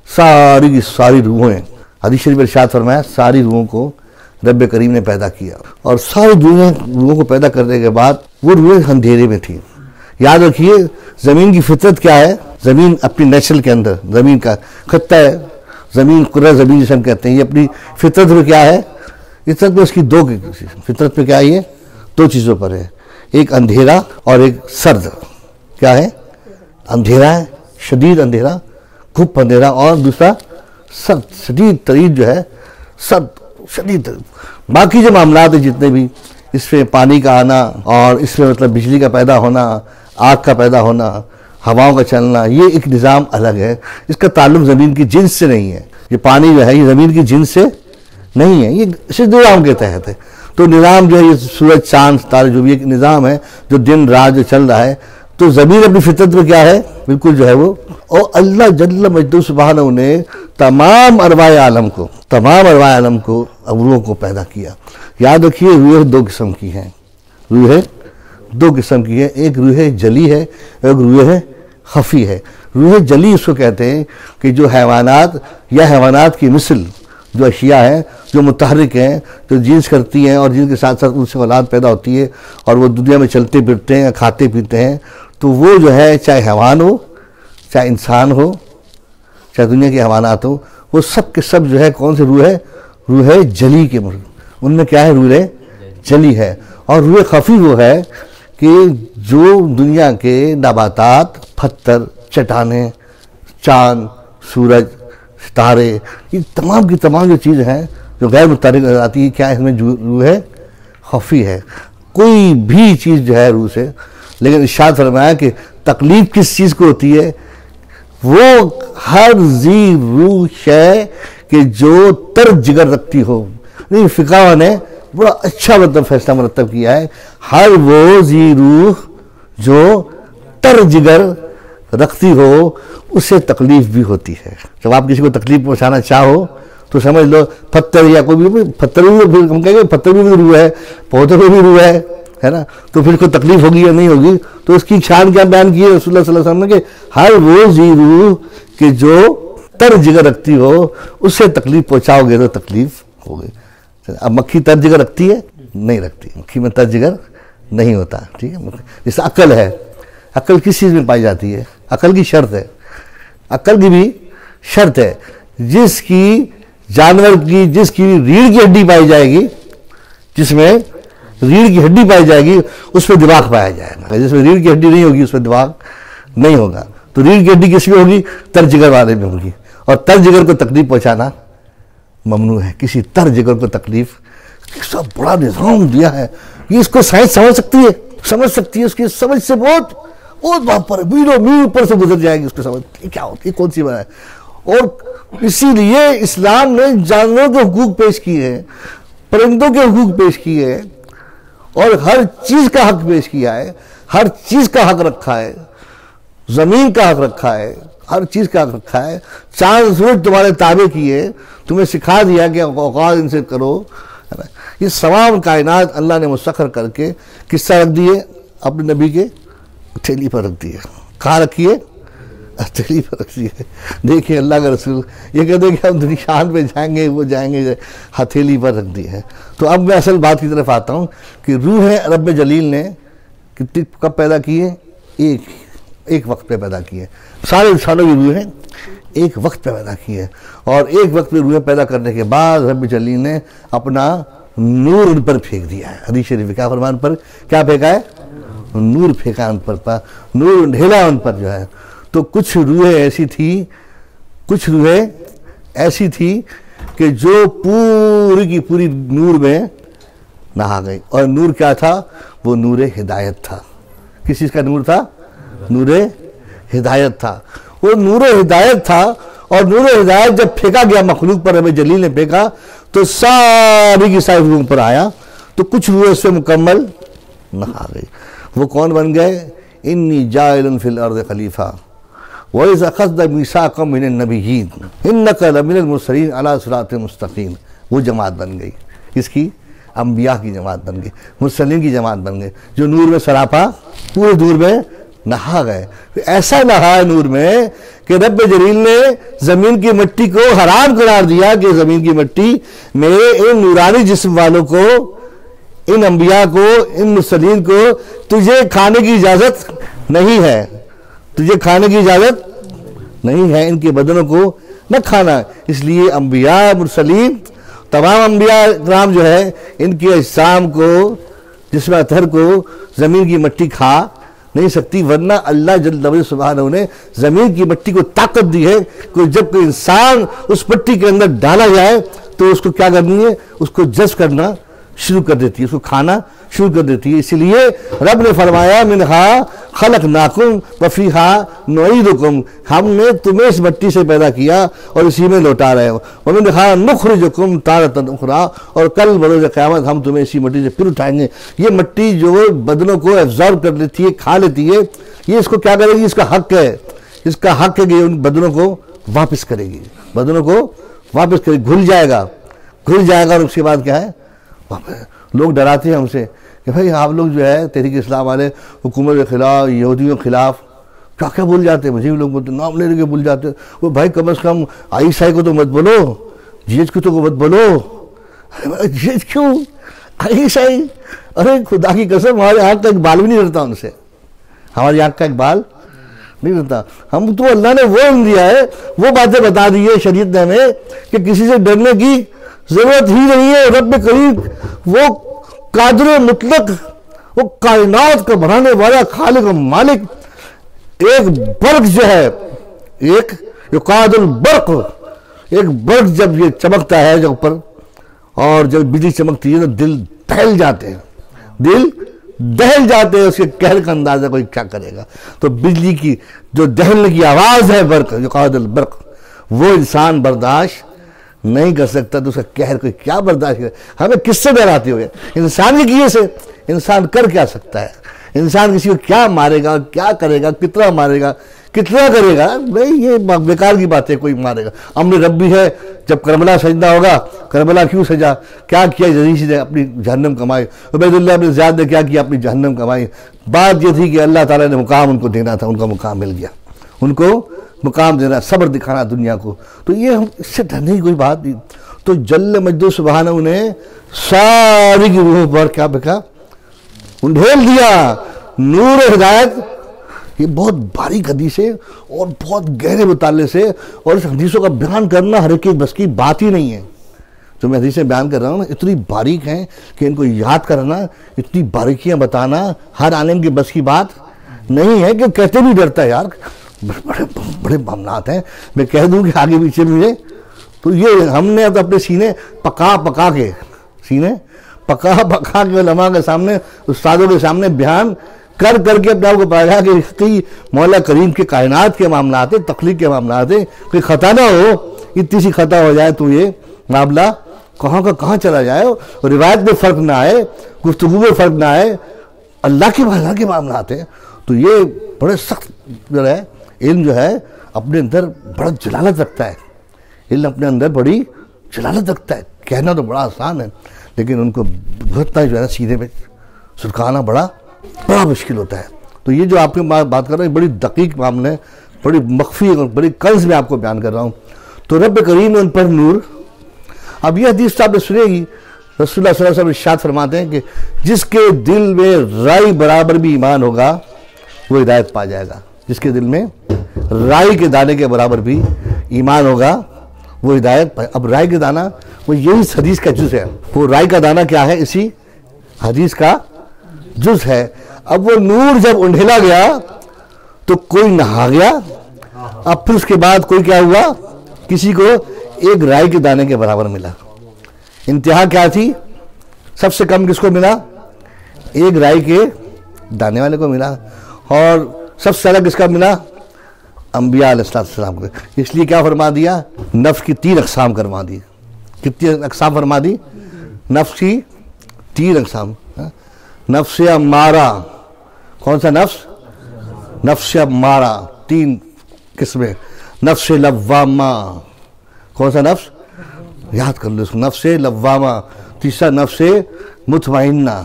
सारी की सारी रूहें, हदीस शरीफ में इरशाद फरमाया, सारी रूहों को रब करीम ने पैदा किया और सारी रूहों को पैदा करने के बाद वो रूहें अंधेरे में थी। याद रखिए, ज़मीन की फितरत क्या है? ज़मीन अपनी नेचुरल के अंदर, ज़मीन का खत्ता है, ज़मीन कुर्रा ज़मीन जिसे हम कहते हैं, ये अपनी फितरत में क्या है? फितरत में उसकी दो, फितरत में क्या है? ये दो चीज़ों पर है, एक अंधेरा और एक सर्द। क्या है? अंधेरा है, शदीद अंधेरा, खूब अंधेरा, और दूसरा सर्द, शदीद तरीन जो है, सर्द शदीद। बाकी जो मामलात है जितने भी, इसमें पानी का आना और इसमें मतलब बिजली का पैदा होना, आग का पैदा होना, हवाओं का चलना, ये एक निज़ाम अलग है। इसका ताल्लुक ज़मीन की जिन्स से नहीं है। ये पानी जो है ये ज़मीन की जिन्स से नहीं है, ये सिर्फ निज़ाम के तहत है। तो निज़ाम जो है, ये सूरज चांद तारे जो भी एक निज़ाम है जो दिन रात जो चल रहा है, तो ज़मीन अपनी फितरत में क्या है? बिल्कुल जो है वो। और अल्लाह जल्ल मजदू सुब्हानहू ने तमाम अरवाए आलम को, तमाम अरवाए आलम को, रूहों को पैदा किया। याद रखिए, रूह दो किस्म की हैं, रूह दो किस्म की है, एक रूह जली है, एक रूह खफी है। रूह जली उसको कहते हैं कि जो हैवानात या हैवानात की मिसल जो अशिया हैं, जो मुतहरिक हैं, जो जीन्स करती हैं और जिनके साथ साथ उनसे औलाद पैदा होती है और वो दुनिया में चलते फिरते हैं, खाते पीते हैं, तो वो जो है चाहे हैवान हो, चाहे इंसान हो, चाहे दुनिया के हैवानात हो, वो सब के सब जो है कौन से रूह है? रूह जली के मुर्ग, उनमें क्या है? रूह जली है। और रूह खफी वो है कि जो दुनिया के नबातात, पत्थर, चट्टानें, चांद, सूरज, सितारे, ये तमाम की तमाम जो चीज़ हैं जो गैर मुतारिक नजर आती है, क्या है? इसमें रूह खफी है। कोई भी चीज़ जो है रूह से, लेकिन इरशाद फरमाया कि तकलीफ किस चीज़ को होती है? वो हर जी रूह शय कि जो तर जिगर रखती हो। नहीं, फ़िक़ा ने बड़ा अच्छा मतलब फैसला मुरतब किया है, हर वो जी रूह जो तर जिगर रखती हो उससे तकलीफ भी होती है। जब आप किसी को तकलीफ पहुंचाना चाहो तो समझ लो पत्थर या कोई भी, पत्थर भी, हम कहेंगे पत्थर भी रूह है, पौधों में भी रूह है ना, तो फिर कोई तकलीफ होगी या नहीं होगी? तो उसकी शान क्या बयान की है रसूलुल्लाह सल्लल्लाहु अलैहि वसल्लम ने कि हर वो जी रूह कि जो तर जिगर रखती हो उससे तकलीफ पहुंचाओगे तो तकलीफ होगी। अब मक्खी तर जिगर रखती है? नहीं रखती, मक्खी में तर जिगर नहीं होता। ठीक है, जैसे अक्ल है, अक्ल किस चीज़ में पाई जाती है? अक्ल की शर्त है, अक्ल की भी शर्त है, जिसकी जानवर की, जिसकी रीढ़ की हड्डी पाई जाएगी, जिसमें रीढ़ की हड्डी पाई जाएगी उसमें दिमाग पाया जाएगा, जिसमें रीढ़ की हड्डी नहीं होगी उसमें दिमाग नहीं होगा। तो रीढ़ की हड्डी किसमें होगी? तर जिगर वाले में होगी। और तर जिगर को तकलीफ पहुंचाना ममनू है, किसी तर जिगर को तकलीफ। सब बड़ा निज़ाम दिया है, ये इसको साइंस समझ सकती है, समझ सकती है, उसकी समझ से बहुत बहुत वहां पर मीलों मील ऊपर से गुजर जाएगी उसको समझ क्या होती है, कौन सी बात है। और इसीलिए इस्लाम ने जानवरों के हुकूक पेश किए हैं, परिंदों के हुकूक पेश किए हैं, और हर चीज का हक पेश किया है, हर चीज का हक रखा है, जमीन का हक रखा है, हर चीज का हक रखा है। चांद सूरज तुम्हारे ताबे किए, तुम्हें सिखा दिया कि औकात इनसे करो। ये तमाम कायनात अल्लाह ने मुसख्खर करके किस्सा रख दिए अपने नबी के हथेली पर रख दिए। कहाँ रखिए? हथेली पर रख दिए। देखिए अल्लाह का रसूल ये कहते हैं कि हम दुनिया शान पे जाएंगे, वो जाएंगे, हथेली पर रख दिए है। तो अब मैं असल बात की तरफ आता हूँ कि रूह है रब जलील ने कितनी कब पैदा की है? एक वक्त पे पैदा की है। सारे इंसानों की रूह है एक वक्त पे पैदा की है, और एक वक्त पे रूह पैदा करने के बाद रब जलील ने अपना नूर उन पर फेंक दिया है। हदीस शरीफ क्या फरमान पर क्या फेंका है? नूर फेंका उन पर, नूर ढेला उन पर जो है। तो कुछ रूहें ऐसी थी, कुछ रूहें ऐसी थी कि जो पूरी की पूरी नूर में नहा गई। और नूर क्या था? वो नूर हिदायत था। किस चीज़ का नूर था? नूर हिदायत था। वो नूर हिदायत था, और नूर हिदायत जब फेंका गया मखलूक पर, रब जलील ने फेंका, तो सारी की सारी रूह पर आया। तो कुछ रूहें उससे मुकम्मल नहा गई। वो कौन बन गए? इन्नी जाइलुन फिल अर्द खलीफा व इज़ अख़ज़्ना मीसाक़म मिनन नबिय्यीन इन्नका लमिनल मुरसलीन अला सिरातिन मुस्तक़ीम। वो जमात बन गई। किसकी? अंबिया की जमात बन गई, मुरसलीन की जमात बन गई, जो नूर में सरापा पूरे नूर में नहा गए। ऐसा नहा नूर में कि रब जलील ने जमीन की मिट्टी को हराम करार दिया कि जमीन की मिट्टी मेरे इन नूरानी जिस्म वालों को, इन अंबिया को, इन मुरसलीन को तुझे खाने की इजाजत नहीं है, तुझे खाने की इजाजत नहीं है, इनके बदनों को न खाना। इसलिए अंबिया, मुरसलीन, तमाम अंबिया इकराम जो है इनके अजसाम को, जिस्म अतहर को जमीन की मिट्टी खा नहीं सकती, वरना अल्लाह जल्ल सुब्हानहू ने जमीन की मिट्टी को ताकत दी है कि जब कोई इंसान उस मिट्टी के अंदर डाला जाए तो उसको क्या करनी है, उसको जज़्ब करना शुरू कर देती है, उसको खाना शुरू कर देती है। इसलिए रब ने फरमाया मिनहा खलकनाकुम व फीहा नुईदुकुम, हमने तुम्हें इस मिट्टी से पैदा किया और इसी में लौटा रहे हो। व मिनहा नुखरिजुकुम तारतन उखरा, और कल बरोज़ क़यामत हम तुम्हें इसी मिट्टी से फिर उठाएंगे। ये मिट्टी जो बदनों को एब्जॉर्ब कर लेती है, खा लेती है, ये इसको क्या करेगी, इसका हक है, इसका हक है कि उन बदनों को वापस करेगी, बदनों को वापस करेगी, घुल जाएगा और उसके बाद क्या है, लोग डराते हैं हमसे कि भाई आप लोग जो है तहरीक इस्लाम वाले हुकूमत के खिलाफ, यहूदियों के खिलाफ क्या क्या बोल जाते हैं। मुझे भी लोग बोलते नाम लेने के भूल जाते हैं। वो भाई कम से कम ISI को तो मत बोलो, GH को मत बोलो। GH क्यों, ISI? अरे खुदा की कसम हमारे आँख का एक बाल भी नहीं रहता उनसे, हमारी आँख का एक बाल नहीं रहता। हम तो अल्लाह ने वो दिया है, वो बातें बता दी है शरीयत ने हमें कि किसी से डरने की जरूरत ही नहीं है। रब करीम वो कादिर मुतलक, वो कायनात का बनाने वाला खालिक और मालिक, एक बर्क जो है, एक युकादुल बर्क, एक बर्क जब ये चमकता है जब ऊपर, और जब बिजली चमकती है तो दिल दहल जाते हैं, दिल दहल जाते हैं। उसके कहर का अंदाजा कोई क्या करेगा। तो बिजली की जो दहलने की आवाज है बर्क, युकादुल बर्क, वो इंसान बर्दाश्त नहीं कर सकता तो उसका कहर कोई क्या बर्दाश्त करे। हमें किससे डराते हुए, इंसान के किए से। इंसान कर क्या सकता है, इंसान किसी को क्या मारेगा, क्या करेगा, कितना मारेगा, कितना करेगा, भाई ये बेकार की बात है। कोई मारेगा, अम्र रब्बी है। जब करबला सजदा होगा, करबला क्यों सजा, क्या किया, यजीद ने अपनी जहन्नम कमाई, उबैदुल्लाह बिन ज़ियाद ने क्या किया, अपनी जहन्नम कमाई। बात ये थी कि अल्लाह ताला ने मुकाम उनको देना था, उनका मुकाम मिल गया, उनको मुकाम देना, सब्र दिखाना दुनिया को। तो ये हम इससे डरने की कोई बात नहीं। तो जल्ल मजदू सुबहानहू ने सारी की रूह पर क्या बेका उंडेल दिया नूर हिदायत। ये बहुत बारीक हदीस है और बहुत गहरे मुताले से, और इस हदीसों का बयान करना हर एक बस की बात ही नहीं है। जो मैं हदीसें बयान कर रहा हूँ ना, इतनी बारीक हैं कि इनको याद करना, इतनी बारीकियाँ बताना हर आलिम की बस की बात नहीं है। कि कहते भी डरता है यार, बड़े बड़े मामलात हैं, मैं कह दूं कि आगे पीछे मुझे, तो ये हमने अब अपने सीने पका पका के उलमा के सामने, उस्तादों के सामने बयान कर करके अपने आप को पाया कि मौला करीम के कायनात के मामलात है, तख्लीक के मामलात है। कोई खता ना हो, इतनी सी खता हो जाए तो ये मामला कहाँ का कहाँ चला जाए, और रिवायत में फ़र्क ना आए, गुफ्तगू में फ़र्क ना आए, अल्लाह के मामलात हैं। तो ये बड़े सख्त जो है इल्म जो है अपने अंदर बड़ा जलालत रखता है, इल्म अपने अंदर बड़ी जलालत रखता है। कहना तो बड़ा आसान है, लेकिन उनको भरतना जो है ना सीधे में सुलझाना बड़ा मुश्किल होता है। तो ये जो आपके बात कर रहे हैं बड़ी दकीक मामले, बड़ी मख्फी और बड़ी कर्ज में आपको बयान कर रहा हूँ। तो रब करीम ने उन पर नूर। अब यह हदीस आपने सुनेगी, रसूलुल्लाह सल्लल्लाहु अलैहि वसल्लम इरशाद फरमाते हैं कि जिसके दिल में राई बराबर भी ईमान होगा वो हिदायत पा जाएगा। जिसके दिल में राई के दाने के बराबर भी ईमान होगा वो हिदायत। अब राई के दाना वो यही हदीस का जुज़ है। वो राई का दाना क्या है, इसी हदीस का जुज़ है। अब वो नूर जब उंडेला गया तो कोई नहा गया। अब फिर उसके बाद कोई क्या हुआ, किसी को एक राई के दाने के बराबर मिला। इंतहा क्या थी, सबसे कम किसको मिला, एक राई के दाने वाले को मिला। और सबसे ज़्यादा किसका मिला, अंबिया अलैहिस्सलाम को। इसलिए क्या फरमा दिया, नफ्स की 3 अक़साम करवा दी। कितनी अक़साम फरमा दी, नफ्स की 3 अक़साम। नफ्स अम्मारा, कौन सा नफ्स, नफ्स अम्मारा 3 किस्में। नफ्स लव्वामा, कौन सा नफ्स, याद कर लो इसको, नफ्स लव्वामा। तीसरा नफ्स मुतमइन्ना,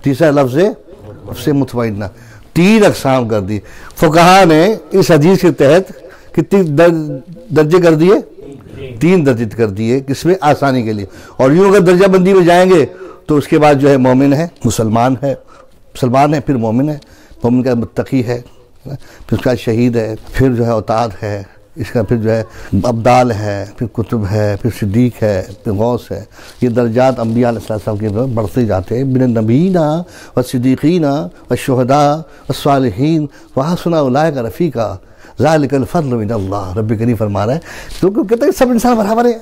तीसरा लफ्ज़ नफ्स मुतमइन्ना। 3 अक़साम कर दी। फुक़हा ने इस हदीस के तहत कितनी दर्जे कर दिए? 3 दर्जे कर दिए, किसमें? आसानी के लिए। और यूँ अगर दर्जा बंदी में जाएंगे तो उसके बाद जो है मोमिन है, मुसलमान है, फिर मोमिन है, मोमिन का मुत्तकी है, फिर उसका शहीद है, फिर जो है औताद है, इसका फिर जो है अब्दाल है, फिर कुतुब है, फिर सिद्दीक है, फिर गौस है। ये दर्जात अंबिया अलैहिस्सलाम के बढ़ते जाते हैं। मिन नबीना व सिद्दीकीना व शुहदा व सालिहीन व हसुन उलाइका रफ़ीका ज़ालिकल फ़ज़्लु मिनल्लाह। रब्बी करीम फरमा रहा है, तो कहते हैं सब इंसान बराबर है।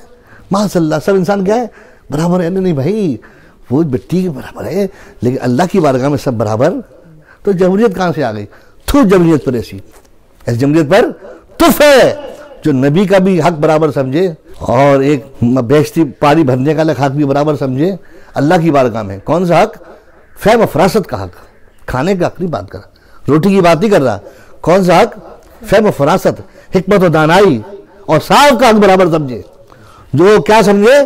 माशअल्लाह, सब इंसान क्या है? बराबर है। नहीं भाई, वो मिट्टी के बराबर है, लेकिन अल्लाह की बारगाह में सब बराबर। तो जमहूरियत कहाँ से आ गई? थू जमहूरियत पर ऐसी जमहूरियत पर तुफ है जो नबी का भी हक बराबर समझे और एक बेहश्ती पानी भरने का हक भी बराबर समझे अल्लाह की बारगाह में। कौन सा हक? फहम फरासत का हक, खाने का हक नहीं बात कर रहा, रोटी की बात नहीं कर रहा। कौन सा हक? फहम फरासत, हिकमत और दानाई और साफ का हक बराबर समझे। जो क्या समझे?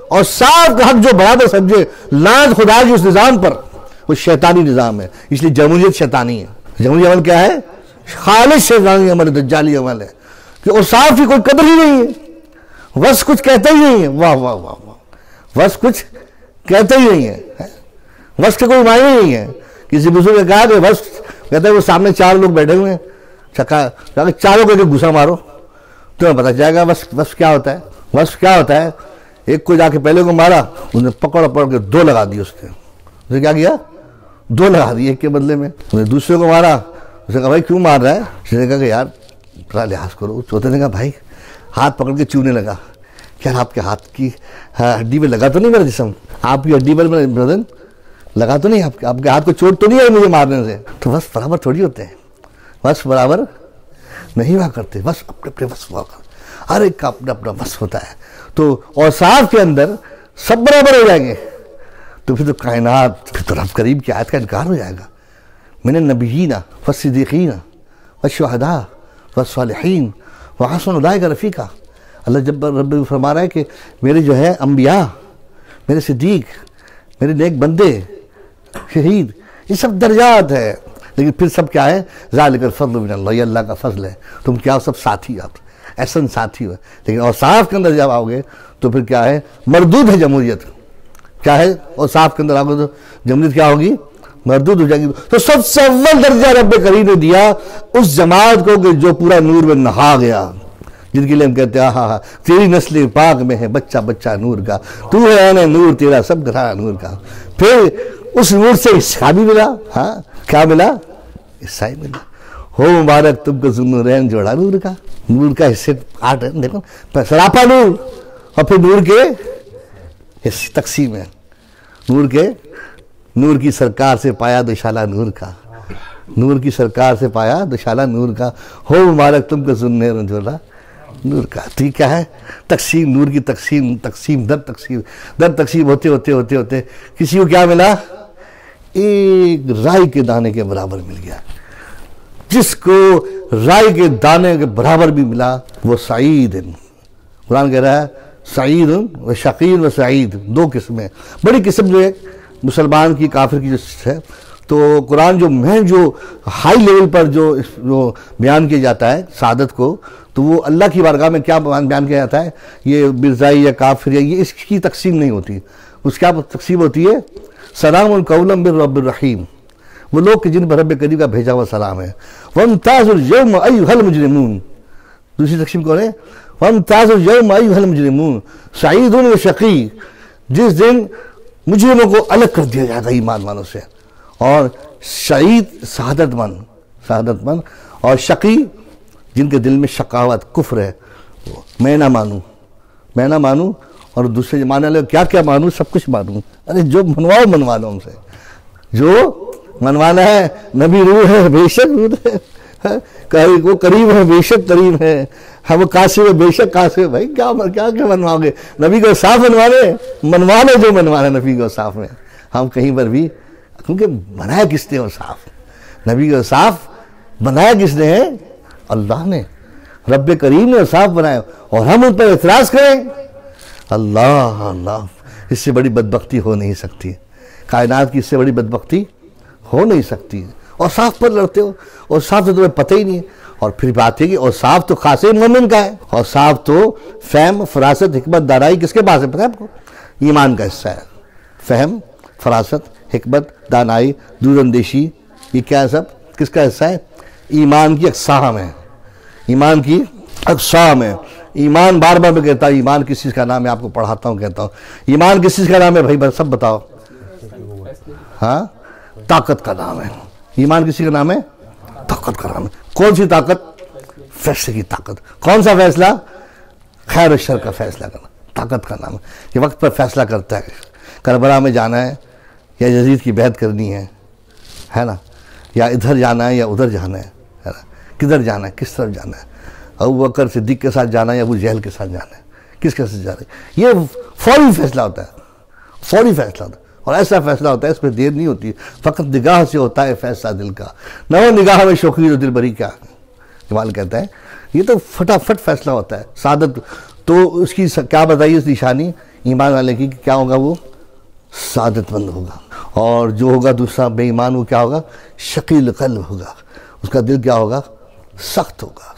और साफ का हक जो बराबर समझे। लाज खुदा की उस निज़ाम पर, वो शैतानी निज़ाम है। इसलिए जमहूरियत शैतानी है। जमहूरी अमल क्या है? खालिश शैतानी अमल, दज्जाली अमल है कि और साफ की कोई कदर ही नहीं है, बस कुछ कहते ही नहीं है। वाह वाह वाह वाह, बस कुछ कहते ही नहीं है, बस के कोई मायने नहीं है। किसी बुजुर्ग ने कहा कि बस, कहते हैं वो सामने 4 लोग बैठे हुए हैं, चक्का चारों को घुसा मारो तुम्हें पता चलेगा बस क्या होता है। बस क्या होता है? एक को जाके पहले को मारा, उसने पकड़ के 2 लगा दिए उसने क्या किया? 2 लगा दिए एक के बदले में। उसने दूसरे को मारा, उसने कहा भाई क्यों मार रहा है? उसने कहा कि यार थोड़ा लिहाज करो। चौथे ने कहा भाई हाथ पकड़ के चूने लगा, क्या आपके हाथ की हड्डी में लगा तो नहीं मेरा जिस्म? आपकी हड्डी पर ब्रदर लगा तो नहीं? आपके हाथ को चोट तो नहीं है मुझे मारने से? तो बस बराबर थोड़ी होते हैं, बस बराबर नहीं हुआ करते, बस अपने अपने बस हुआ कर, हर एक का अपना अपना बस होता है। तो और साफ के अंदर सब बराबर हो जाएंगे तो फिर तो कायनात, फिर तो रब करीम की आयत का इनकार हो जाएगा। मिन नबिय्यीना व सिद्दीकीना व शुहदा व सालिहीन व हसुन उलाइका रफ़ीका। अल्लाह जब रब फरमा रहा है कि मेरे जो है अंबिया, मेरे सिद्दीक, मेरे नेक बंदे, शहीद, ये सब दर्जात है। लेकिन फिर सब क्या है? ज़ालिकल फ़ज़्लु मिनल्लाह, ये अल्लाह का फजल है। तुम क्या सब साथी, आप एहसन साथी हो। लेकिन और साफ के अंदर जब आओगे तो फिर क्या है? मरदूद है जमहूरियत, क्या है? और साफ के अंदर आओगे तो जमहूरियत क्या होगी? मरदूद हो जाएगी। तो सबसे अव्वल दर्जा रब करीम ने दिया उस जमात को कि जो पूरा नूर में नहा गया, जिनके लिए हम कहते हैं हाँ तेरी नस्ल पाक में है बच्चा बच्चा नूर का, तू है नूर तेरा सब घरा नूर का। फिर उस नूर से हिस्सा भी मिला। हाँ क्या मिला? हिस्सा ही मिला। हो मुबारक तुमको ज़ुन्नूरैन जोड़ा नूर का हिस्से 8 है। देखो सरापा नूर और फिर नूर के हिस्से तकसीम है। नूर की सरकार से पाया दुशाला नूर का, नूर की सरकार से पाया दुशाला नूर का। हो मुबारक तुमको ज़ुन्नूरैन जोड़ा नूर का। ठीक क्या है? तकसीम, नूर की तकसीम दर तकसीम होते किसी को क्या मिला? एक राई के दाने के बराबर मिल गया। जिसको राई के दाने के बराबर भी मिला वो सईद है। कुरान कह रहा है सईद व शकीर व सईद, 2 किस्में। बड़ी किस्म जो है मुसलमान की, काफिर की जो है। तो कुरान जो हाई लेवल पर जो बयान किया जाता है सादत को, तो वो अल्लाह की बारगाह में क्या बयान किया जाता है? ये मिर्ज़ाई या काफिर या ये इसकी तकसीम नहीं होती। उसकी क्या तकसीम होती है? सलाम कौलम बिर रब्बिर रहीम, वो लोग कि जिन पर रब करीम का भेजा हुआ सलाम है। वम्ताज़ुल यौम अय्युहल मुजरिमून, दूसरी तकसीम कौन है? वम्ताज़ुल यौम अय्युहल मुजरिमून सईदुन व शक़ी, जिस दिन मुजरिमों को अलग कर दिया जाएगा ईमान वालों से। और शहीद शहादतमंद और शक़ी जिनके दिल में शकावत कुफ्र है, मैं ना मानूँ और दूसरे मानने लगे क्या क्या मानूँ, सब कुछ मानूँ। अरे जो मनवा लो हमसे, जो मनवाना है। नबी रूह है बेशक रूह है, वो करीब है बेशक करीब है, हम वो कासिब है बेशक कासिब है। भाई क्या मनवाओगे? नबी को साफ मनवा लो जो मनवाना नबी को साफ में। हम कहीं पर भी, क्योंकि बनाया किसने वो साफ? नबी को साफ बनाया किसने है? अल्लाह ने, रब्बे करीम ने साफ बनाया और हम उन पर एतराज़ करें? अल्लाह, इससे बड़ी बदबख्ती हो नहीं सकती। कायनात की इससे बड़ी बदबख्ती हो नहीं सकती। और साफ पर लड़ते हो, और साफ तो तुम्हें पता ही नहीं है। और फिर बात है कि और साफ तो खासे मोमिन का है, और साफ तो फहम, फरासत, हिकमत, दानाई किसके पास है पता है आपको? ईमान का हिस्सा है। फहम, फरासत, हिकमत, दानाई, दूरअंदेशी, ये क्या है? सब किसका हिस्सा है? ईमान की अक़साम है। ईमान की अक़साम है। ईमान बार बार मैं कहता हूँ, ईमान किस चीज़ का नाम है? आपको पढ़ाता हूँ, कहता हूँ ईमान किस चीज़ का नाम है भाई? सब बताओ। हाँ, ताकत का नाम है। ईमान किसी का नाम है? ताकत का नाम है। कौन सी ताकत? फैसले की ताकत। कौन सा फैसला? खैर और शर का फैसला करना, ताकत का नाम है। ये वक्त पर फैसला करता है, करबला में जाना है या यजीद की बैत करनी है ना, या इधर जाना है या उधर जाना है ना, किधर जाना है, किस तरफ जाना है, अबू बकर सिद्दीक के साथ जाना है या अबू जहल के साथ जाना है, किसके साथ जाना है? ये फौरी फैसला होता है, फौरी फैसला होता है। और ऐसा फैसला होता है, इसमें देर नहीं होती, फ़कत निगाह से होता है फैसला दिल का। न हो निगाह में शौकीन दिल भरी क्या, इकबाल कहता है। ये तो फटाफट फैसला होता है। सादत तो उसकी क्या बताइए उस निशानी ईमान वाले की, क्या होगा? वो सादतमंद होगा। और जो होगा दूसरा बेईमान, वो क्या होगा? शकील क़ल्ब होगा, उसका दिल क्या होगा? सख्त होगा।